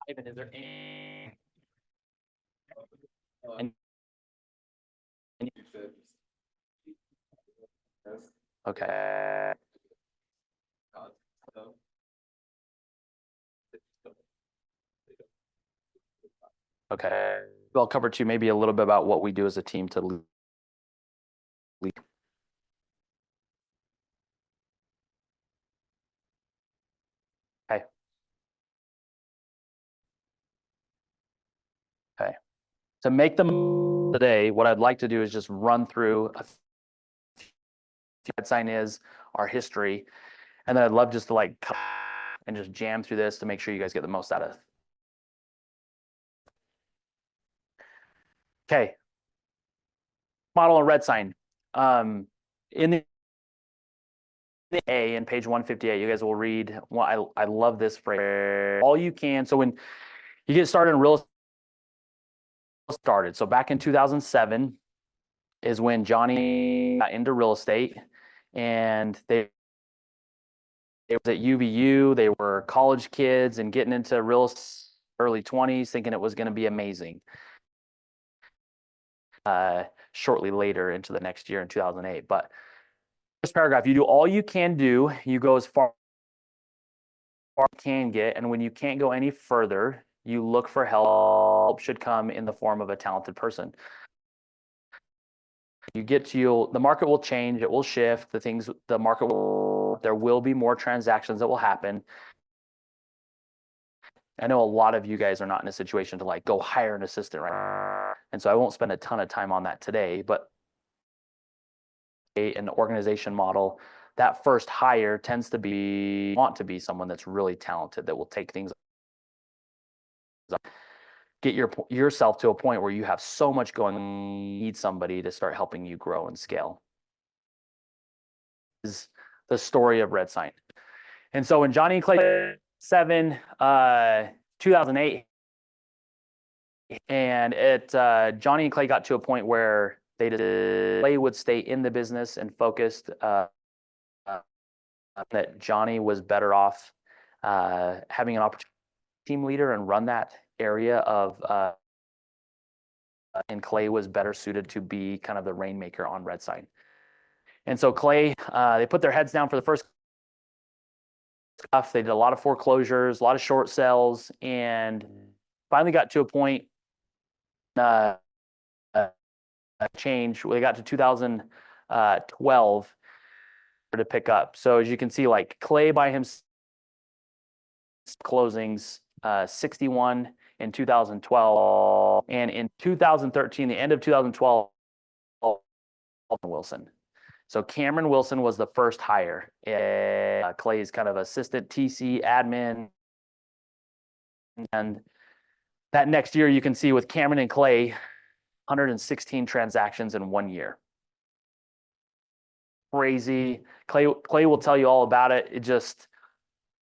Ivan, is there any? And, okay. Okay. I'll cover too, maybe a little bit about what we do as a team to lead. Okay. Okay. To make them today, what I'd like to do is just run through red sign is our history, and then I'd love just to like and just jam through this to make sure you guys get the most out of it. Okay. Model and red sign. In the A in page 158, you guys will read. Well, I love this phrase. All you can. So when you get started in real estate, so back in 2007 is when Johnny got into real estate, and they was at UVU. They were college kids and getting into real estate early 20s, thinking it was going to be amazing. Shortly later into the next year in 2008, but this paragraph, you do all you can do. You go as far as you can get, and when you can't go any further, you look for help. Help should come in the form of a talented person. You get to the market will change, it will shift. The market will, there will be more transactions that will happen. I know a lot of you guys are not in a situation to like go hire an assistant right now, and so I won't spend a ton of time on that today, but an organization model, that first hire tends to want to be someone that's really talented, that will take things, get yourself to a point where you have so much going, you need somebody to start helping you grow and scale. This is the story of Red Sign. And so when Johnny and Clay 2008, and Johnny and Clay got to a point where Clay would stay in the business and focused, that Johnny was better off having an opportunity team leader and run that area of, and Clay was better suited to be kind of the rainmaker on Red Sign. And so Clay, they put their heads down for the first stuff. They did a lot of foreclosures, a lot of short sales, and finally got to a point, change. They got to 2012 to pick up. So as you can see, like Clay by himself, closings 61 in 2012, and in 2013, the end of 2012, Wilson. So Cameron Wilson was the first hire. Clay's kind of assistant TC admin. And that next year, you can see with Cameron and Clay, 116 transactions in 1 year. Crazy. Clay will tell you all about it. It just,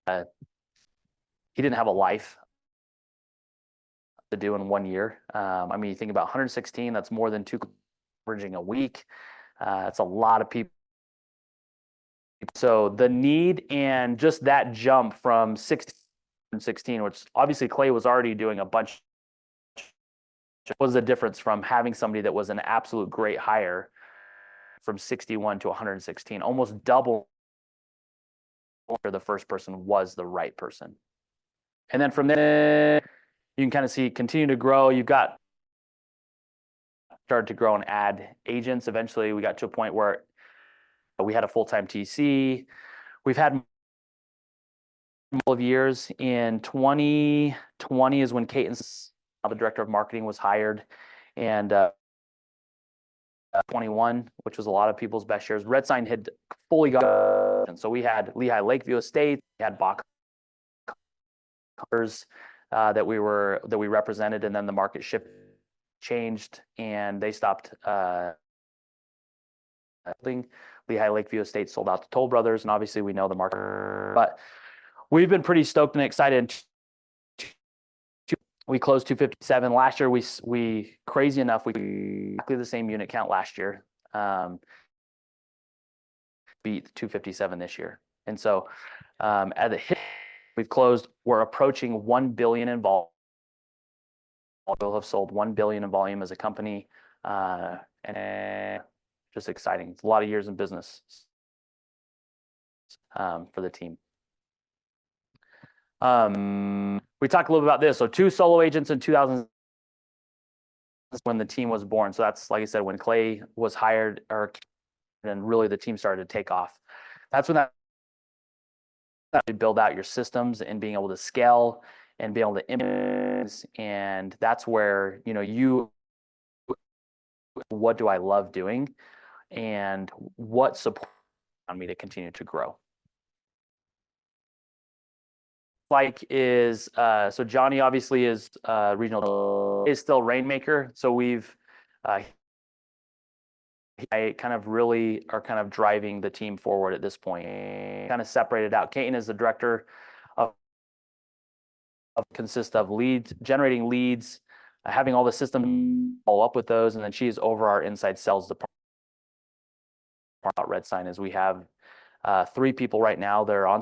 he didn't have a life to do in 1 year. I mean, you think about 116, that's more than 2 averaging a week. It's a lot of people. So the need and just that jump from 16, which obviously Clay was already doing a bunch, was the difference from having somebody that was an absolute great hire from 61 to 116, almost double where the first person was the right person. And then from there, you can kind of see continue to grow. You've got started to grow and add agents. Eventually, we got to a point where we had a full-time TC. We've had of years. In 2020 is when Kate, the director of marketing, was hired, and 21, which was a lot of people's best years. Red Sign had fully got, and so we had Lehigh Lakeview Estates, we had Bach that we represented, and then the market shift changed, and they stopped. Lehigh Lakeview Estates sold out to Toll Brothers, and obviously we know the market, but we've been pretty stoked and excited. We closed 257 last year. We crazy enough, we exactly the same unit count last year, beat 257 this year, and so at the hit we've closed, we're approaching 1 billion in volume. We'll have sold 1 billion in volume as a company, and just exciting. It's a lot of years in business for the team. We talked a little bit about this. So 2 solo agents in 2000 when the team was born. So that's, like I said, when Clay was hired, or and really the team started to take off. That's when that build out your systems and being able to scale and be able to implement. And that's where, what do I love doing, and what support on me to continue to grow. Is so Johnny obviously is regional, is still Rainmaker. So we've I kind of really are kind of driving the team forward at this point. Kind of separated out. Kaiten is the director of consists of leads, generating leads, having all the systems follow up with those, and then she's over our inside sales department. Red Sign is we have 3 people right now. They're on.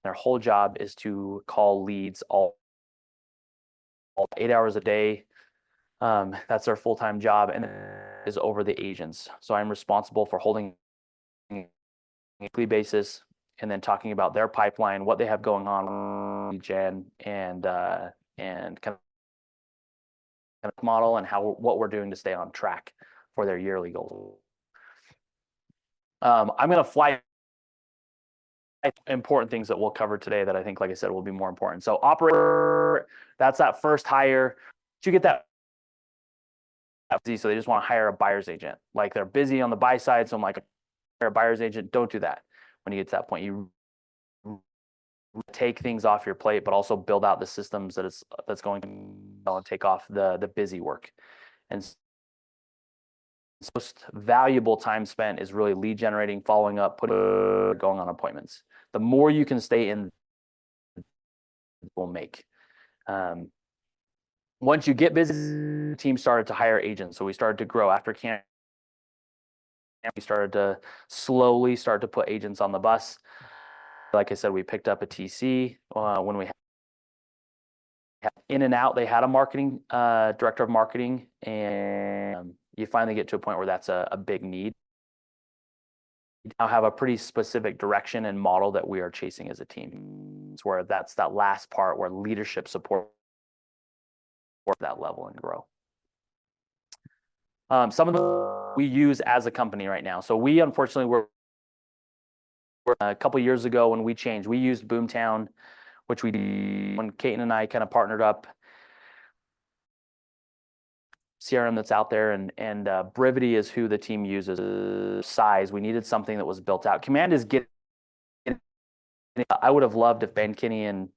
Their whole job is to call leads all 8 hours a day. That's their full-time job, and is over the agents. So I'm responsible for holding a weekly basis and then talking about their pipeline, what they have going on, gen, and kind of model, and what we're doing to stay on track for their yearly goals. I'm going to fly important things that we'll cover today that I think, like I said, will be more important. So operator, that's that first hire. You get that. So they just want to hire a buyer's agent. Like, they're busy on the buy side. So I'm like, hire a buyer's agent. Don't do that. When you get to that point, you take things off your plate, but also build out the systems that's going to take off the busy work. And most valuable time spent is really lead generating, following up, going on appointments. The more you can stay in, will make. Once you get busy, the team started to hire agents. So we started to grow after camp. We started to slowly start to put agents on the bus. Like I said, we picked up a TC when we had in and out. They had a marketing director of marketing, and you finally get to a point where that's a big need. We now have a pretty specific direction and model that we are chasing as a team. It's where that's that last part where leadership support that level and grow. Some of them we use as a company right now. So we unfortunately were a couple years ago when we changed. We used Boomtown, which when Kaiten and I kind of partnered up. CRM that's out there, and Brevity is who the team uses. Size, we needed something that was built out. Command is getting. I would have loved if Ben Kinney and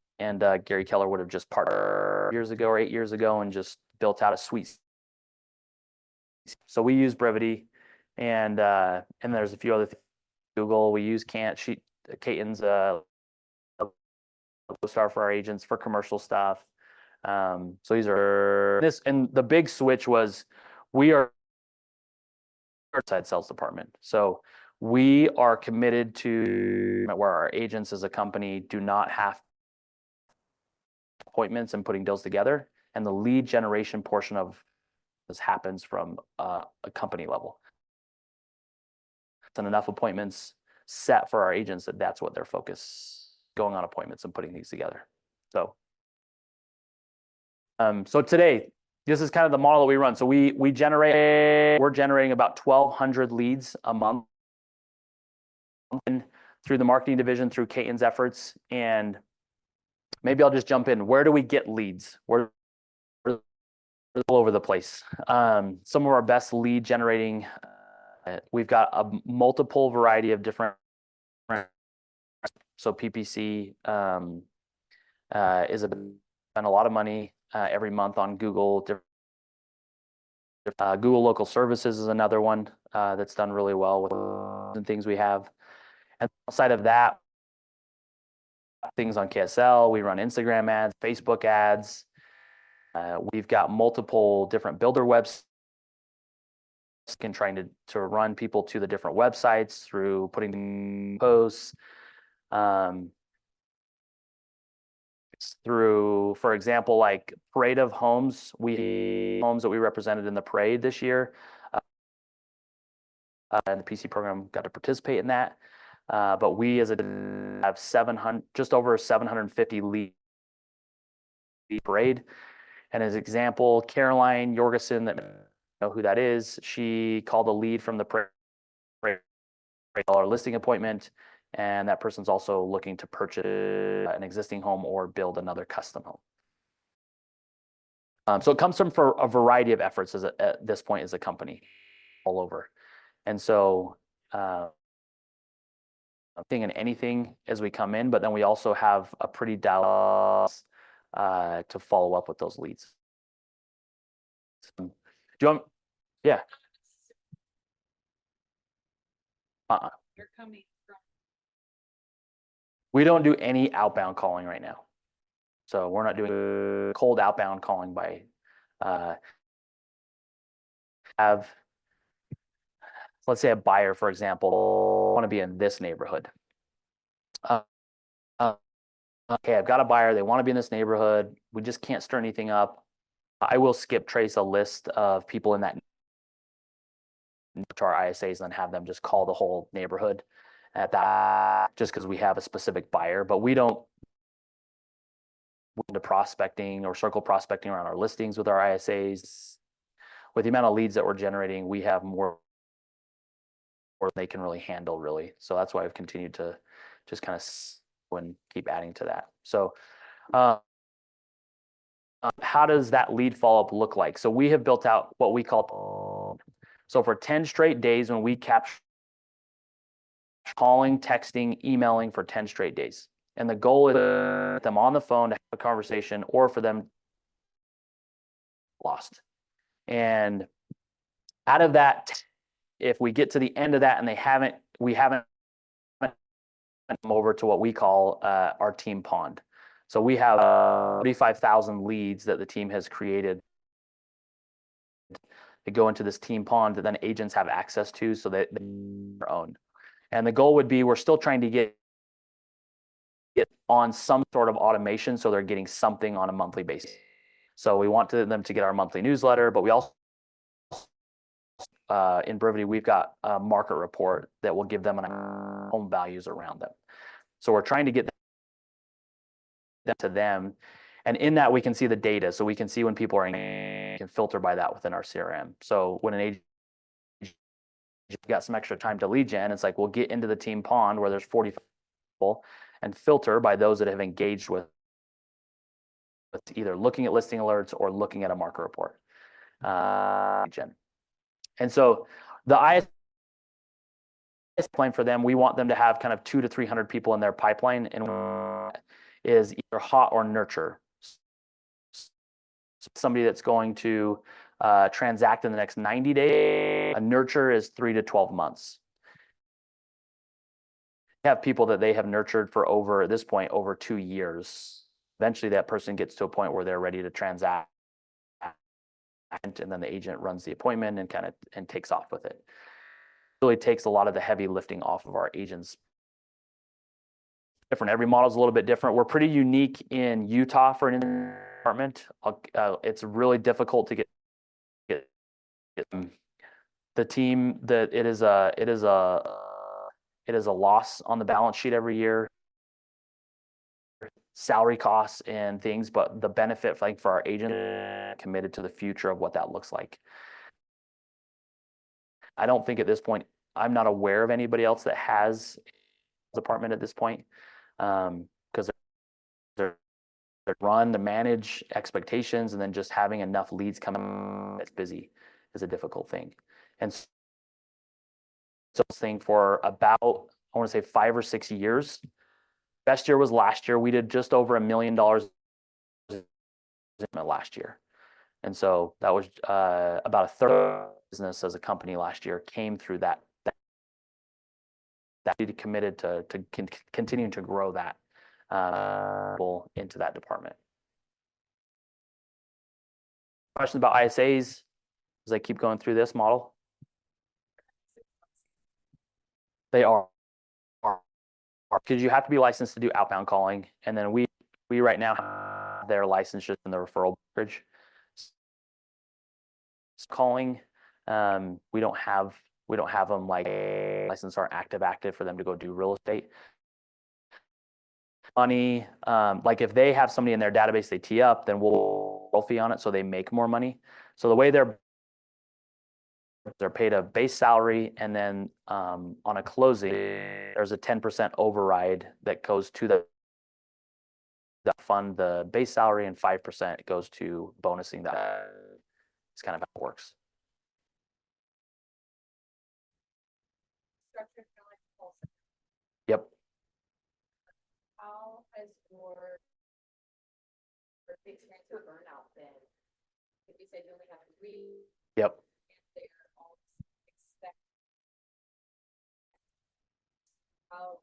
Gary Keller would have just partnered years ago or 8 years ago and just built out a suite. So we use Brevity, and there's a few other things. Google, we use Kaiten's star for our agents for commercial stuff. So these are this, and the big switch was we are outside sales department. So we are committed to where our agents as a company do not have appointments and putting deals together, and the lead generation portion of this happens from a company level. And enough appointments set for our agents that's what their focus, going on appointments and putting these together. So so today, this is kind of the model that we run. So we're generating about 1,200 leads a month through the marketing division, through Kaiten's efforts. And maybe I'll just jump in. Where do we get leads? We're all over the place. Some of our best lead generating, we've got a multiple variety of different. So PPC is spend a lot of money every month on Google. Google Local Services is another one that's done really well with the things we have. And outside of that, things on KSL, we run Instagram ads, Facebook ads. We've got multiple different builder websites and trying to run people to the different websites through putting posts. through, for example, like parade of homes, homes that we represented in the parade this year. And the PC program got to participate in that. But we as a have 700, just over 750 lead parade. And as example, Caroline Jorgensen, that know who that is, she called a lead from the parade our listing appointment, and that person's also looking to purchase an existing home or build another custom home. So it comes from for a variety of efforts at this point as a company all over. And so thing and anything as we come in, but then we also have a pretty dialed to follow up with those leads. Do you want? Yeah. You're coming from. We don't do any outbound calling right now. So we're not doing cold outbound calling by let's say a buyer, for example, want to be in this neighborhood. Okay, I've got a buyer. They want to be in this neighborhood. We just can't stir anything up. I will skip trace a list of people in that to our ISAs and then have them just call the whole neighborhood at that, just because we have a specific buyer. But we don't into prospecting or circle prospecting around our listings with our ISAs. With the amount of leads that we're generating, we have more than they can really handle, really. So that's why I've continued to just kind of keep adding to that. So how does that lead follow-up look like? So we have built out what we call, so for 10 straight days when we capture calling, texting, emailing for 10 straight days. And the goal is to get them on the phone to have a conversation or for them lost. And out of that, if we get to the end of that and we haven't come over to what we call our team pond. So we have 35,000 leads that the team has created to go into this team pond that then agents have access to so that they're own. And the goal would be we're still trying to get on some sort of automation so they're getting something on a monthly basis. So we want them to get our monthly newsletter, but we also in Brevity, we've got a market report that will give them home values around them. So we're trying to get them to them. And in that, we can see the data. So we can see when people are can filter by that within our CRM. So when an agent got some extra time to lead gen, it's like we'll get into the team pond where there's 40 people and filter by those that have engaged with either looking at listing alerts or looking at a market report. And so the IS pipeline for them, we want them to have kind of 200 to 300 people in their pipeline, and is either hot or nurture. Somebody that's going to transact in the next 90 days. A nurture is 3 to 12 months. We have people that they have nurtured for over, at this point, over 2 years. Eventually, that person gets to a point where they're ready to transact, and then the agent runs the appointment and and takes off with it. It really takes a lot of the heavy lifting off of our agents. Different. Every model is a little bit different. We're pretty unique in Utah for an department. It's really difficult to get the team that it is a loss on the balance sheet every year. Salary costs and things, but the benefit like for our agent committed to the future of what that looks like. I don't think at this point, I'm not aware of anybody else that has a department at this point, because they're run to manage expectations, and then just having enough leads coming that's busy is a difficult thing. And so thing for about, I want to say 5 or 6 years. Best year was last year. We did just over $1 million last year. And so that was about a third of the business as a company last year came through that we committed to continuing to grow that into that department. Questions about ISAs as I keep going through this model? They are because you have to be licensed to do outbound calling, and then we We right now have their license just in the referral brokerage. Calling, we don't have them like license or active for them to go do real estate. Money, like if they have somebody in their database they tee up, then we'll roll fee on it so they make more money. So the way they're paid a base salary, and then on a closing, there's a 10% override that goes to the fund the base salary, and 5% goes to bonusing that. It's kind of how it works. Structure kind of like a call center. Yep. How has your experience with burnout been? If you said you only have 3, Yep. and they're all expect how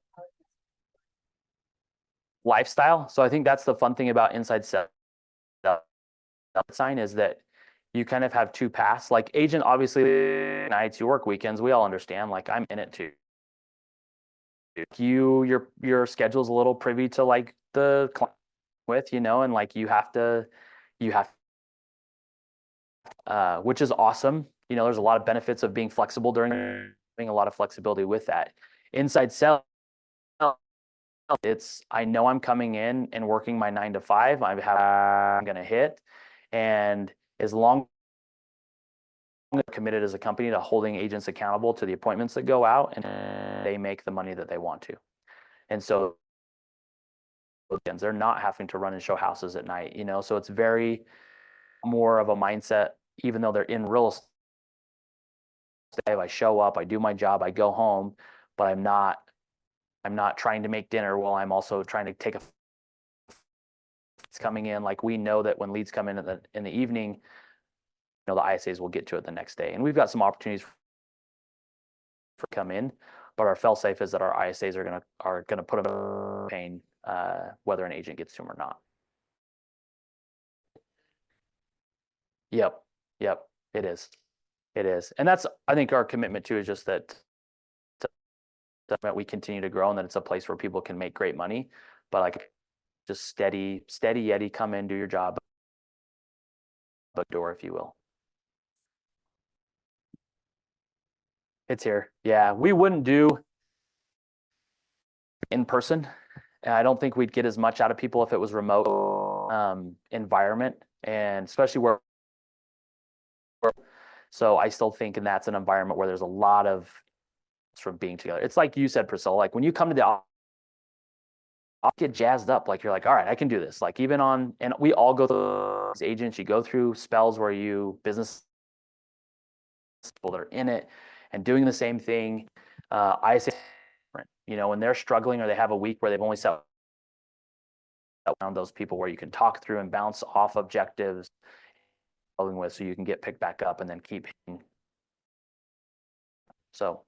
Lifestyle. So I think that's the fun thing about inside sales sign, is that you kind of have two paths. Like agent, obviously nights, you work weekends, we all understand, like I'm in it too. Your schedule's a little privy to like the client with, and like you have which is awesome. There's a lot of benefits of being flexible having a lot of flexibility with that. Inside sales, I know I'm coming in and working my 9 to 5. I'm going to hit, and as long as I'm committed as a company to holding agents accountable to the appointments that go out, and they make the money that they want to. And so they're not having to run and show houses at night, so it's very more of a mindset, even though they're in real estate. I show up, I do my job, I go home, but I'm not trying to make dinner while I'm also trying to take it's coming in. Like we know that when leads come in the evening, the ISAs will get to it the next day. And we've got some opportunities for come in, but our fail safe is that our ISAs are gonna put them in pain, whether an agent gets to them or not. Yep. It is. And that's, I think, our commitment too, is just that we continue to grow, and that it's a place where people can make great money, but like just steady Eddie, come in, do your job, but door, if you will. It's here. Yeah, we wouldn't do in person. And I don't think we'd get as much out of people if it was remote environment, and especially where. So I still think, and that's an environment where there's a lot of from being together. It's like you said, Priscilla, like when you come to the office, I'll get jazzed up. Like you're like, all right, I can do this. Like even and we all go through as agents, you go through spells where business people that are in it and doing the same thing. I say, when they're struggling or they have a week where they've only set around those people where you can talk through and bounce off objectives with, so you can get picked back up and then keep hitting. So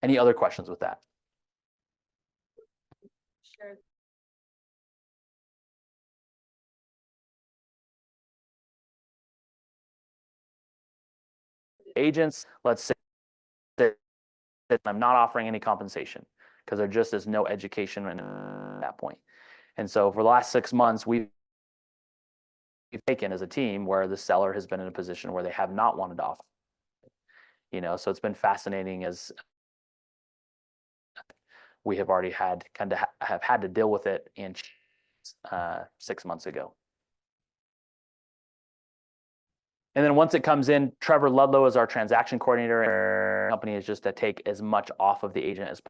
any other questions with that? Sure. Agents, let's say that I'm not offering any compensation because there just is no education at that point. And so for the last 6 months, we've taken as a team where the seller has been in a position where they have not wanted to offer. So it's been fascinating, as we have already had have had to deal with it in 6 months ago. And then once it comes in, Trevor Ludlow is our transaction coordinator, and our company is just to take as much off of the agent as possible.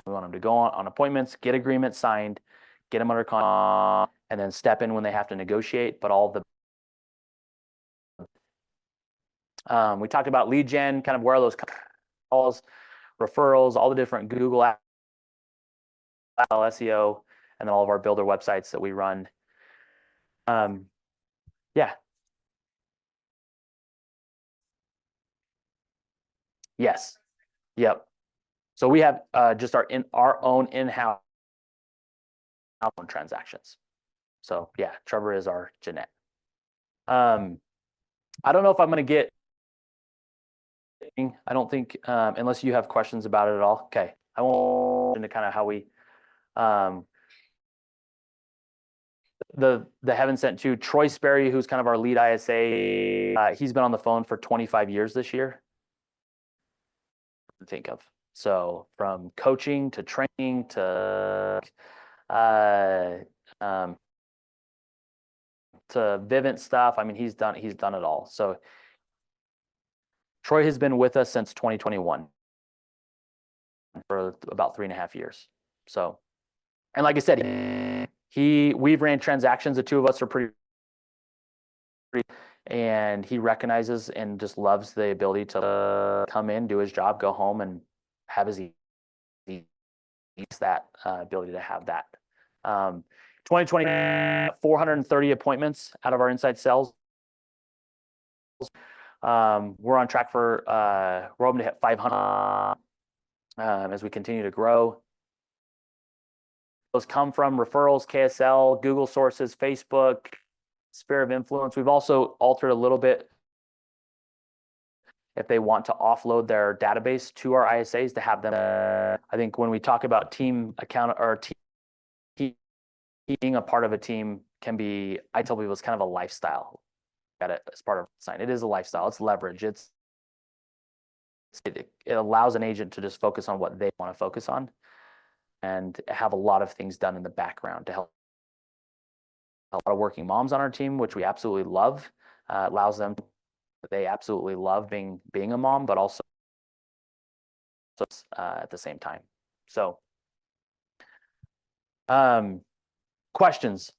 We want them to go on appointments, get agreements signed, get them under contract, and then step in when they have to negotiate. But all the we talked about lead gen, kind of where are those calls, referrals, all the different Google SEO, and then all of our builder websites that we run. Yeah. Yes. Yep. So we have just our own in-house transactions. So yeah, Trevor is our Jeanette. I don't know if I'm going to get. I don't think unless you have questions about it at all. Okay, I won't into kind of how we the Heaven Sent to Troy Sperry, who's kind of our lead ISA. He's been on the phone for 25 years this year. To think of. So from coaching to training to Vivint stuff. I mean, he's done it all. So Troy has been with us since 2021 for about 3.5 years. So, and like I said, we've ran transactions. The two of us are pretty, and he recognizes and just loves the ability to come in, do his job, go home, and have his needs that ability to have that. 2020, 430 appointments out of our inside sales. We're on track for, we're hoping to hit 500 as we continue to grow. Those come from referrals, KSL, Google sources, Facebook, sphere of influence. We've also altered a little bit if they want to offload their database to our ISAs to have them. I think when we talk about team account or being a part of a team can be, I tell people it's kind of a lifestyle. At it as part of sign. It is a lifestyle. It's leverage. It allows an agent to just focus on what they want to focus on and have a lot of things done in the background to help a lot of working moms on our team, which we absolutely love. Allows them, they absolutely love being a mom, but also at the same time. So questions.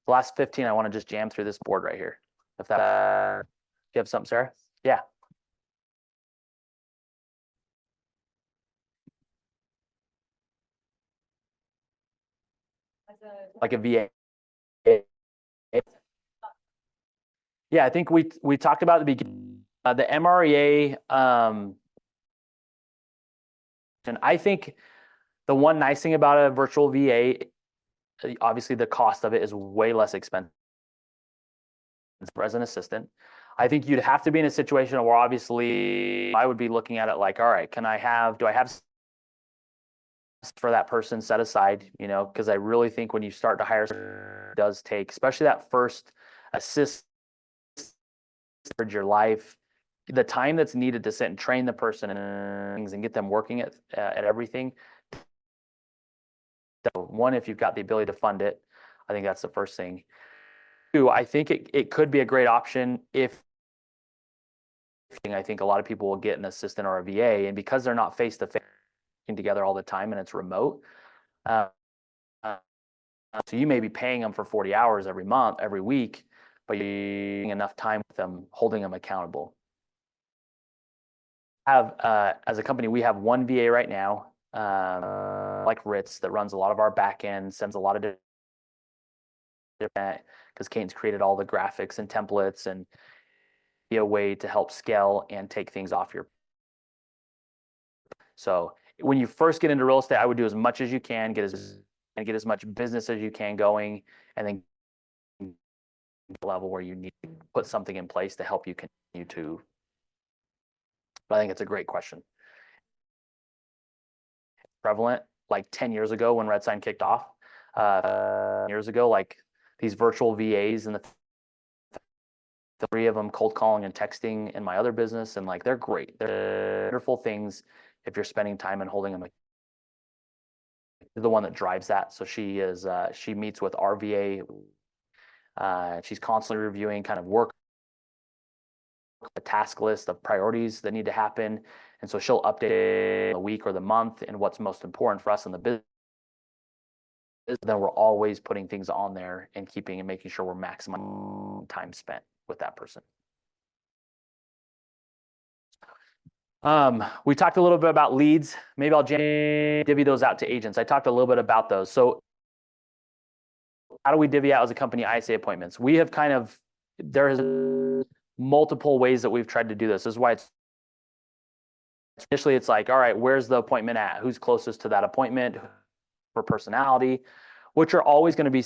The last 15, I want to just jam through this board right here. If that, you have something, Sarah? Yeah. Like a VA. Yeah, I think we talked about the beginning, the MREA. And I think the one nice thing about a virtual VA, obviously the cost of it is way less expensive as an assistant. I think you'd have to be in a situation where obviously I would be looking at it like, all right, do I have for that person set aside, because I really think when you start to hire, it does take, especially that first assist for your life, the time that's needed to sit and train the person and things and get them working at everything. So one, if you've got the ability to fund it, I think that's the first thing. Two, I think it could be a great option if I think a lot of people will get an assistant or a VA, and because they're not face to face together all the time and it's remote, so you may be paying them for 40 hours every month, every week, but you're getting enough time with them, holding them accountable. As a company, we have one VA right now, like Ritz, that runs a lot of our back end, sends a lot of different, because Kane's created all the graphics and templates and be a way to help scale and take things off your. So when you first get into real estate, I would do as much as you can, get as much business as you can going, and then the level where you need to put something in place to help you continue to. But I think it's a great question. Prevalent like 10 years ago when Red Sign kicked off, years ago, like these virtual VAs and the three of them cold calling and texting in my other business, and like they're great. They're wonderful things if you're spending time and holding them. The one that drives that. So she meets with our VA. She's constantly reviewing kind of work, a task list of priorities that need to happen. And so she'll update the week or the month and what's most important for us in the business. Then we're always putting things on there and keeping and making sure we're maximizing time spent with that person. We talked a little bit about leads. Maybe I'll divvy those out to agents. I talked a little bit about those. So how do we divvy out as a company ISA appointments? We have there's multiple ways that we've tried to do this. This is why initially it's like, all right, where's the appointment at? Who's closest to that appointment for personality, which are always going to be,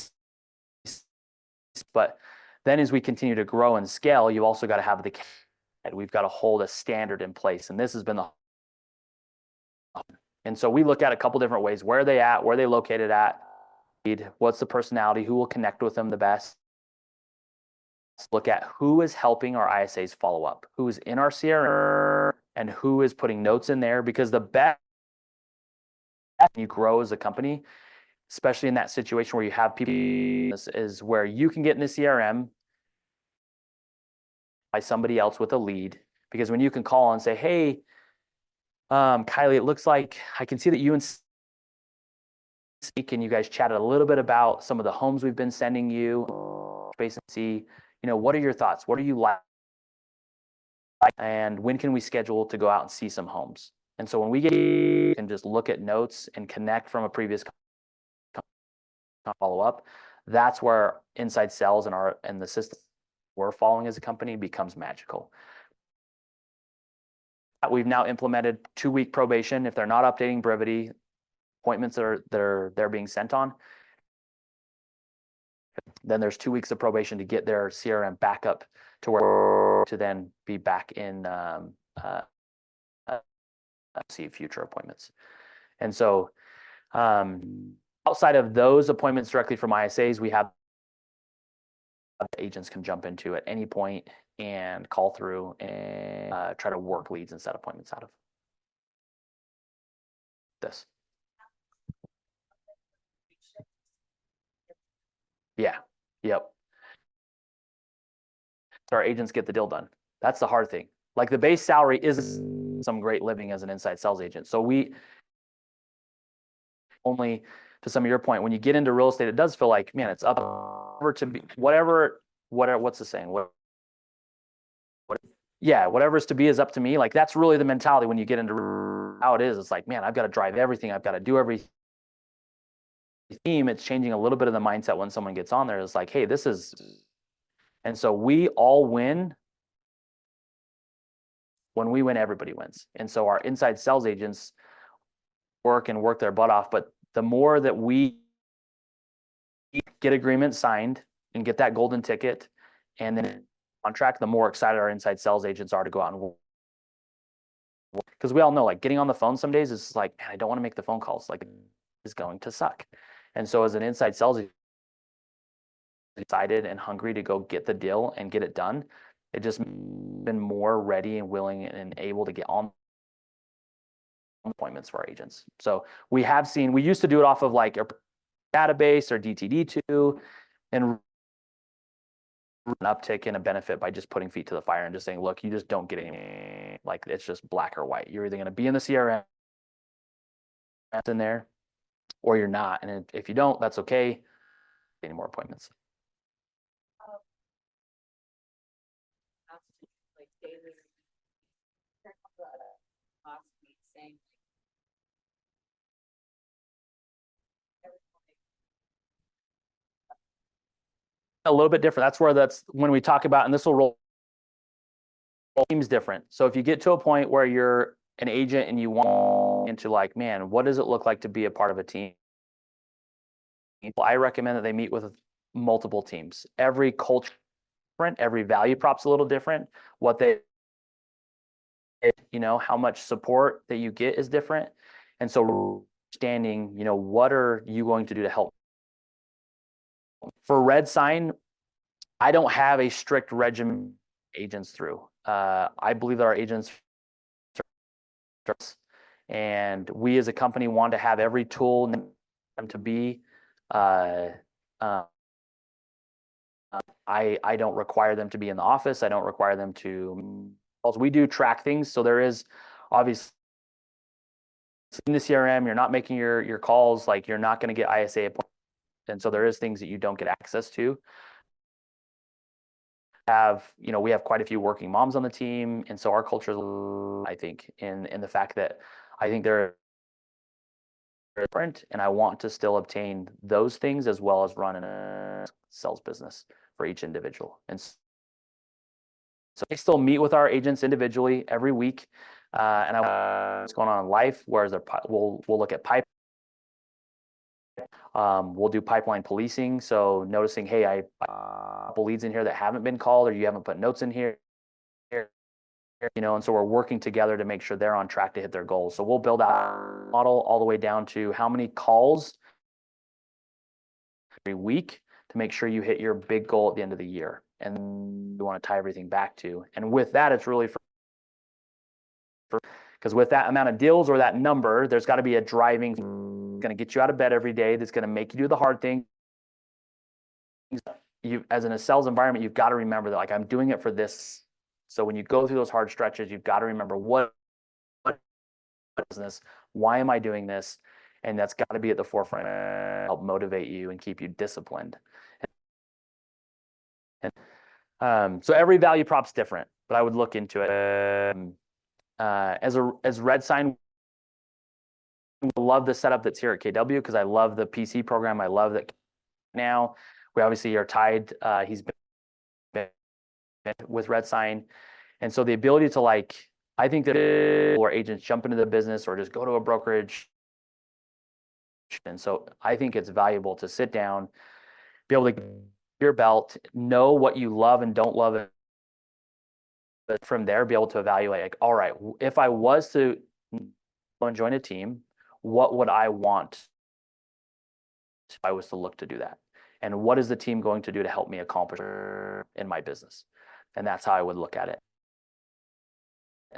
but then as we continue to grow and scale, you also got to have we've got to hold a standard in place. And this has been and so we look at a couple different ways. Where are they at? Where are they located at? what's the personality, who will connect with them the best. Look at who is helping our ISAs follow up, who is in our CRM, and who is putting notes in there, because the best you grow as a company, especially in that situation where you have people, is where you can get in the CRM by somebody else with a lead. Because when you can call and say, hey, Kylie, it looks like I can see that you and Speak and you guys chatted a little bit about some of the homes we've been sending you, space and see, what are your thoughts? What are you like? And when can we schedule to go out and see some homes? And so when we get and just look at notes and connect from a previous follow up, that's where inside sales and the system we're following as a company becomes magical. We've now implemented 2-week probation if they're not updating Brevity appointments that they're being sent on. Then there's 2 weeks of probation to get their CRM back up to where to then be back in see future appointments. And so outside of those appointments directly from ISAs, we have agents can jump into at any point and call through and try to work leads and set appointments out of this. Yeah. Yep. So our agents get the deal done. That's the hard thing. Like the base salary is some great living as an inside sales agent. So we only, to some of your point, when you get into real estate, it does feel like, man, it's up to be whatever, what's the saying? Yeah, whatever's to be is up to me. Like that's really the mentality when you get into how it is. It's like, man, I've got to drive everything. I've got to do everything. Team, it's changing a little bit of the mindset when someone gets on there. It's like, hey, this is, and so we all win. When we win, everybody wins. And so our inside sales agents work their butt off. But the more that we get agreements signed and get that golden ticket and then contract, the more excited our inside sales agents are to go out and work. Because we all know, like getting on the phone some days is like, man, I don't want to make the phone calls. Like, it's going to suck. And so as an inside sales agent, excited and hungry to go get the deal and get it done, it just been more ready and willing and able to get on appointments for our agents. So we used to do it off of like a database or DTD2 and an uptick and a benefit by just putting feet to the fire and just saying, look, you just don't get any, like it's just black or white. You're either going to be in the CRM in there or you're not. And if you don't, that's okay. Any more appointments. Like daily, last week saying. A little bit different. That's when we talk about, and this will roll teams different. So if you get to a point where you're an agent and you want into like, man, what does it look like to be a part of a team? I recommend that they meet with multiple teams. Every culture different, every value prop's a little different. What they, how much support that you get is different. And so understanding, what are you going to do to help? For red sign, I don't have a strict regimen agents through. I believe that our agents, and we as a company want to have every tool to be. I don't require them to be in the office. I don't require them to. We do track things, so there is obviously in the CRM. You're not making your calls, like you're not going to get ISA appointments, and so there is things that you don't get access to. We have quite a few working moms on the team, and so our culture is, I think, in the fact that I think they're different, and I want to still obtain those things as well as run a sales business for each individual. And so I still meet with our agents individually every week, and what's going on in life. Whereas we'll look at pipe. We'll do pipeline policing. So noticing, hey, I couple leads in here that haven't been called, or you haven't put notes in here. And so we're working together to make sure they're on track to hit their goals. So we'll build out a model all the way down to how many calls every week to make sure you hit your big goal at the end of the year. And you want to tie everything back to. And with that, it's really because with that amount of deals or that number, there's got to be a driving going to get you out of bed every day. That's going to make you do the hard thing. You, as in a sales environment, you've got to remember that, like, I'm doing it for this. So when you go through those hard stretches, you've got to remember what business, why am I doing this? And that's got to be at the forefront, help motivate you and keep you disciplined. So every value prop's different, but I would look into it. As Red Sign, I love the setup that's here at KW because I love the PC program. I love that now we obviously are tied. He's been with Red Sign. And so the ability to, like, I think that or agents jump into the business or just go to a brokerage. And so I think it's valuable to sit down, be able to get your belt, know what you love and don't love it. But from there, be able to evaluate, like, all right, if I was to join a team, what would I want if I was to look to do that? And what is the team going to do to help me accomplish in my business? And that's how I would look at it.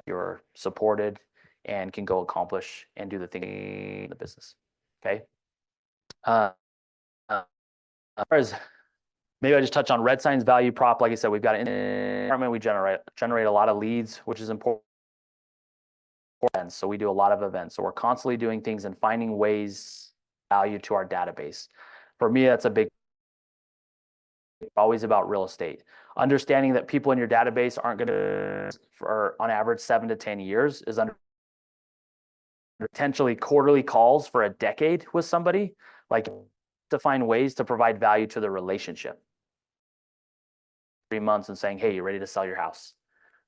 You're supported and can go accomplish and do the thing in the business. Okay. As far as maybe I just touch on Red Sign's value prop. Like I said, we've got an environment. We generate a lot of leads, which is important. So we do a lot of events. So we're constantly doing things and finding ways value to our database. For me, that's a big, always about real estate. Understanding that people in your database aren't going to, for on average, 7 to 10 years, is under potentially quarterly calls for a decade with somebody, like, to find ways to provide value to the relationship. 3 months and saying, hey, you ready to sell your house?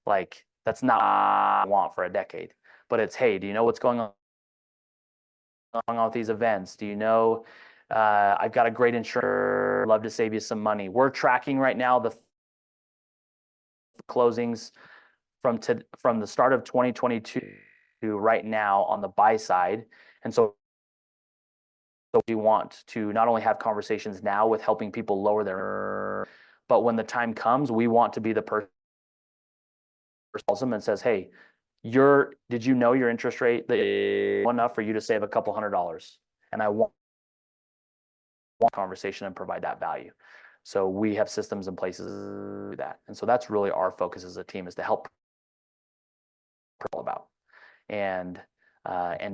Like, that's not what I want for a decade. But it's, hey, do you know what's going on with these events? Do you know I've got a great insurer, love to save you some money. We're tracking right now the closings from the start of 2022 to right now on the buy side. And so we want to not only have conversations now with helping people lower their, but when the time comes, we want to be the person who calls them and says, hey, did you know your interest rate is enough for you to save a couple $100? And I want conversation and provide that value. So we have systems in places to do that. And so that's really our focus as a team, is to help about. And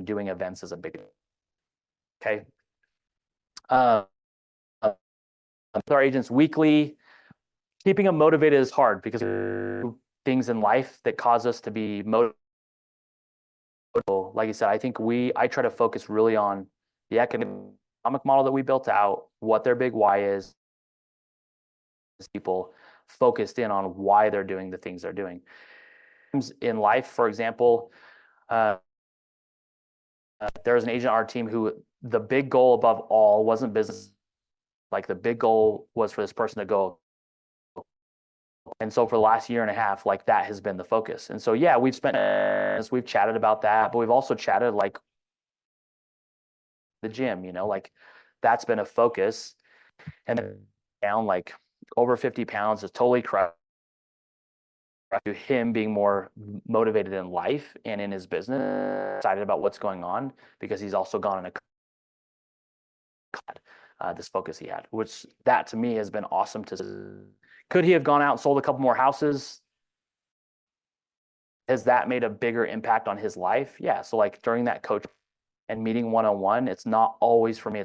doing events is a big, okay. With our agents weekly, keeping them motivated is hard because things in life that cause us to be motivated. Like I said, I think I try to focus really on the economic model that we built out, what their big why is. People focused in on why they're doing the things they're doing. In life, for example, there's an agent on our team who the big goal above all wasn't business. Like, the big goal was for this person to go. And so for the last year and a half, like, that has been the focus. And so, yeah, we've chatted about that, but we've also chatted, like, the gym, like, that's been a focus. And down, like, over 50 pounds is totally crushed. To him being more motivated in life and in his business, excited about what's going on, because he's also gone in this focus he had, which that to me has been awesome. Could he have gone out and sold a couple more houses? Has that made a bigger impact on his life? Yeah. So, like, during that coach and meeting one-on-one, it's not always for me.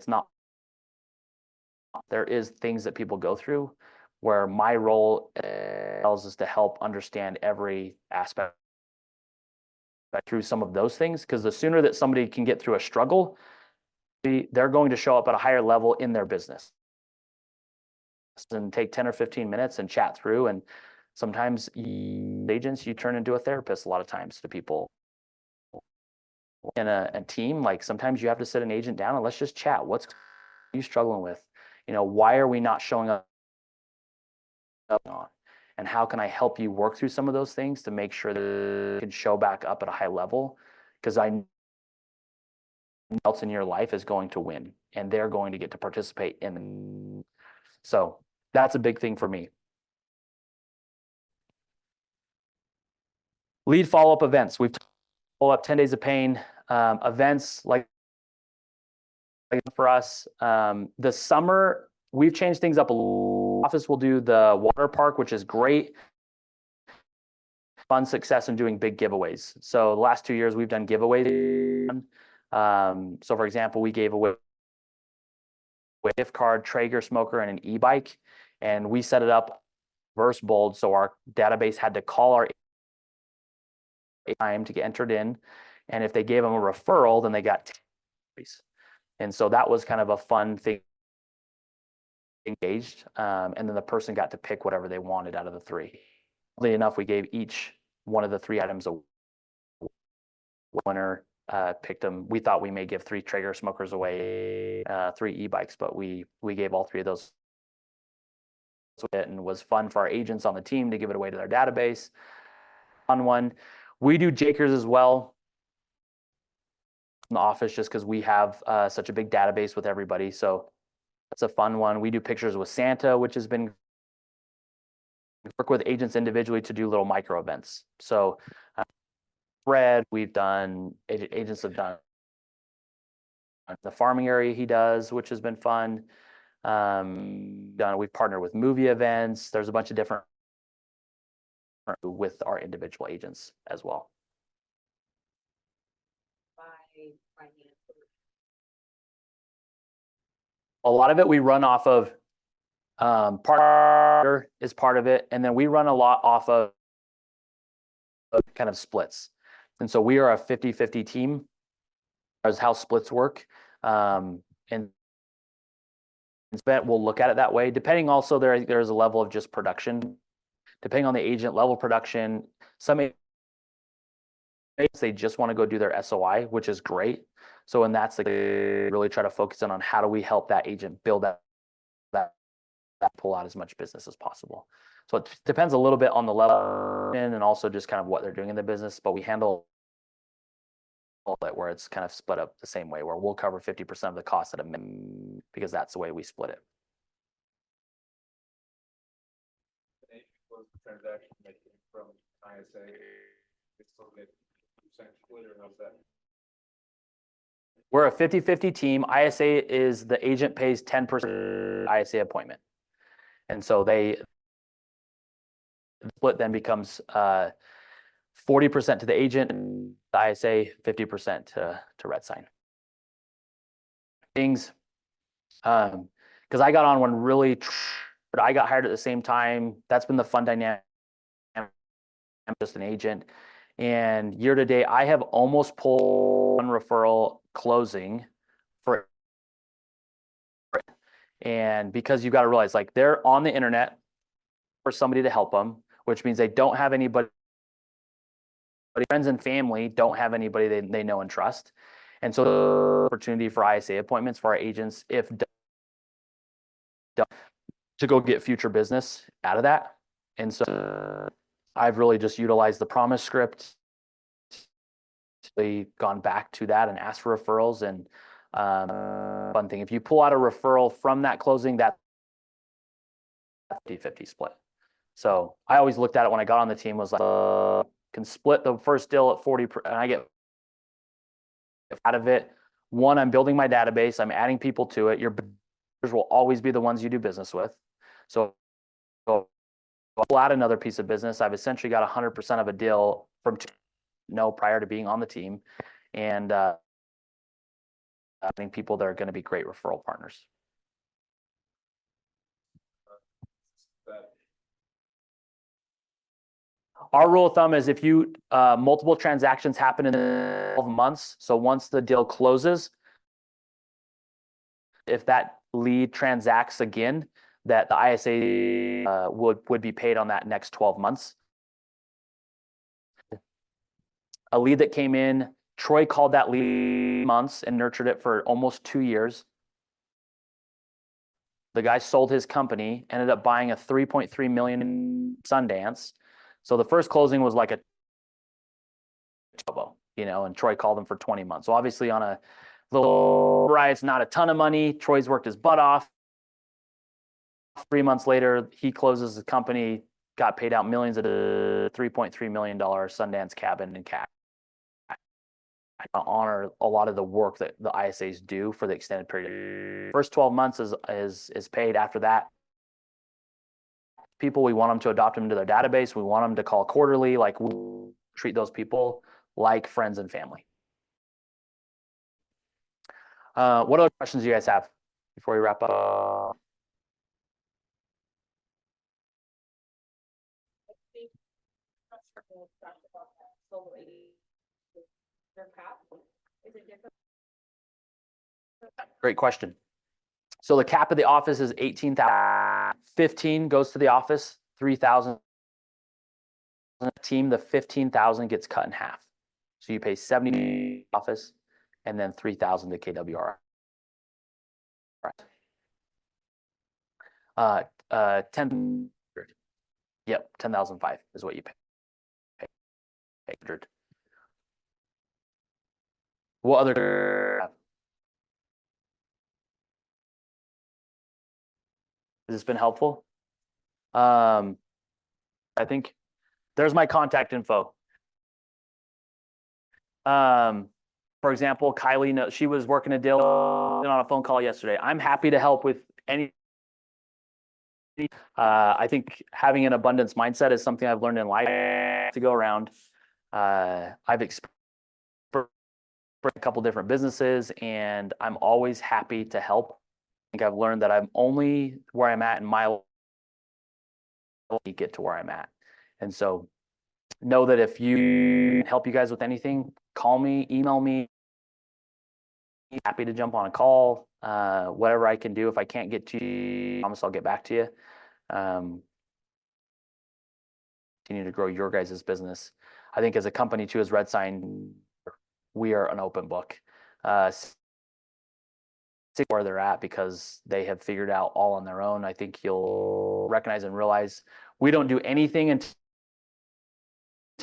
There is things that people go through where my role is to help understand every aspect through some of those things. Because the sooner that somebody can get through a struggle, they're going to show up at a higher level in their business. And take 10 or 15 minutes and chat through. And sometimes agents, you turn into a therapist a lot of times to people. In a team, like, sometimes you have to sit an agent down and let's just chat. What's you struggling with? Why are we not showing up on? And how can I help you work through some of those things to make sure that you can show back up at a high level? Because I else in your life is going to win, and they're going to get to participate in. So that's a big thing for me. Lead follow-up events. We've follow up 10 days of pain events like for us. The summer, we've changed things up a little. Office will do the water park, which is great. Fun success in doing big giveaways. So the last 2 years we've done giveaways. So for example, we gave away a gift card, Traeger smoker, and an e-bike, and we set it up reverse bold. So our database had to call our time to get entered in, and if they gave them a referral, then they got and so that was kind of a fun thing. Engaged, and then the person got to pick whatever they wanted out of the three. Oddly enough, we gave each one of the three items a winner. Picked them. We thought we may give 3 Traeger smokers away, 3 e-bikes, but we gave all 3 of those. And was fun for our agents on the team to give it away to their database. Fun one. We do Jakers as well in the office just because we have such a big database with everybody. So that's a fun one. We do pictures with Santa, which has been work with agents individually to do little micro events. So Fred, we've done, agents have done the farming area he does, which has been fun. We've partnered with movie events. There's a bunch of different with our individual agents as well. A lot of it we run off of partner is part of it, and then we run a lot off of kind of splits. And so we are a 50-50 team as how splits work. And we'll look at it that way. Depending also there's a level of just production. Depending on the agent level production, some agents, they just want to go do their SOI, which is great. So and that's really try to focus on how do we help that agent build that pull out as much business as possible. So it depends a little bit on the level and also just kind of what they're doing in the business, but we handle it where it's kind of split up the same way, where we'll cover 50% of the cost at a minimum because that's the way we split it. Transaction making from ISA, it's still get percent split, or how's that? We're a 50-50 team. ISA is the agent pays 10% ISA appointment. And so they split then becomes 40% to the agent, and the ISA 50% to Red Sign. Things, because I got on one really, but I got hired at the same time. That's been the fun dynamic. I'm just an agent, and year to date, I have almost pulled one referral closing for. And because you've got to realize, like, they're on the internet for somebody to help them, which means they don't have anybody, friends and family don't have anybody they know and trust. And so the opportunity for ISA appointments for our agents, if to go get future business out of that. And so I've really just utilized the promise script, gone back to that and asked for referrals. And fun thing, if you pull out a referral from that closing, that's 50-50 split. So I always looked at it when I got on the team, was like, can split the first deal at 40, and I get out of it. One, I'm building my database, I'm adding people to it. Your business will always be the ones you do business with. So I'll add another piece of business. I've essentially got 100% of a deal from prior to being on the team, and I think people that are going to be great referral partners. Our rule of thumb is if you multiple transactions happen in 12 months, so once the deal closes, if that lead transacts again, that the ISA would be paid on that next 12 months. A lead that came in, Troy called that lead months and nurtured it for almost 2 years. The guy sold his company, ended up buying a 3.3 million in Sundance. So the first closing was like a, and Troy called him for 20 months. So obviously on a right, it's not a ton of money. Troy's worked his butt off. 3 months later, he closes the company, got paid out millions at a $3.3 million Sundance cabin in cash. I honor a lot of the work that the ISAs do for the extended period. First 12 months is paid. After that, people, we want them to adopt them into their database. We want them to call quarterly. Like, we treat those people like friends and family. What other questions do you guys have before we wrap up? Great question. So the cap of the office is 18,000. 15 goes to the office, 3,000 team. The 15,000 gets cut in half. So you pay 70 office and then 3,000 to KWR. 10. Yep, 10,005 is what you pay. 100. What other? Has this been helpful? I think there's my contact info. For example, Kylie, she was working a deal on a phone call yesterday. I'm happy to help with any. I think having an abundance mindset is something I've learned in life to go around. I've experienced a couple different businesses, and I'm always happy to help. I think I've learned that I'm only where I'm at in my life to get to where I'm at. And so know that if you help you guys with anything, call me, email me. Happy to jump on a call. Whatever I can do. If I can't get to you, I promise I'll get back to you. Continue to grow your guys' business. I think as a company too, as Red Sign, we are an open book. Where they're at because they have figured out all on their own. I think you'll recognize and realize we don't do anything until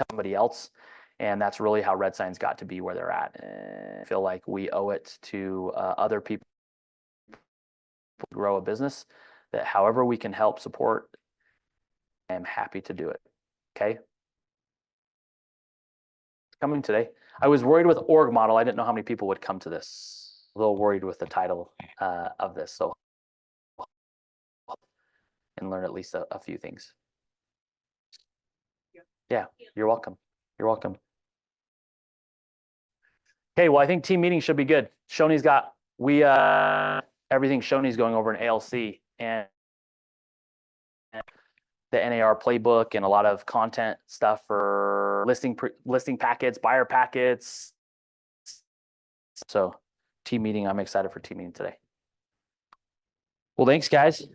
somebody else. And that's really how Red Sign's got to be where they're at. And I feel like we owe it to other people to grow a business that however we can help support, I'm happy to do it. Okay. Coming today. I was worried with org model. I didn't know how many people would come to this. A little worried with the title of this. So, and learn at least a few things. Yeah, you're welcome. You're welcome. Okay, well, I think team meeting should be good. Shoney's got, everything Shoney's going over in ALC and the NAR playbook and a lot of content stuff for listing packets, buyer packets. So team meeting, I'm excited for team meeting today. Well, thanks guys.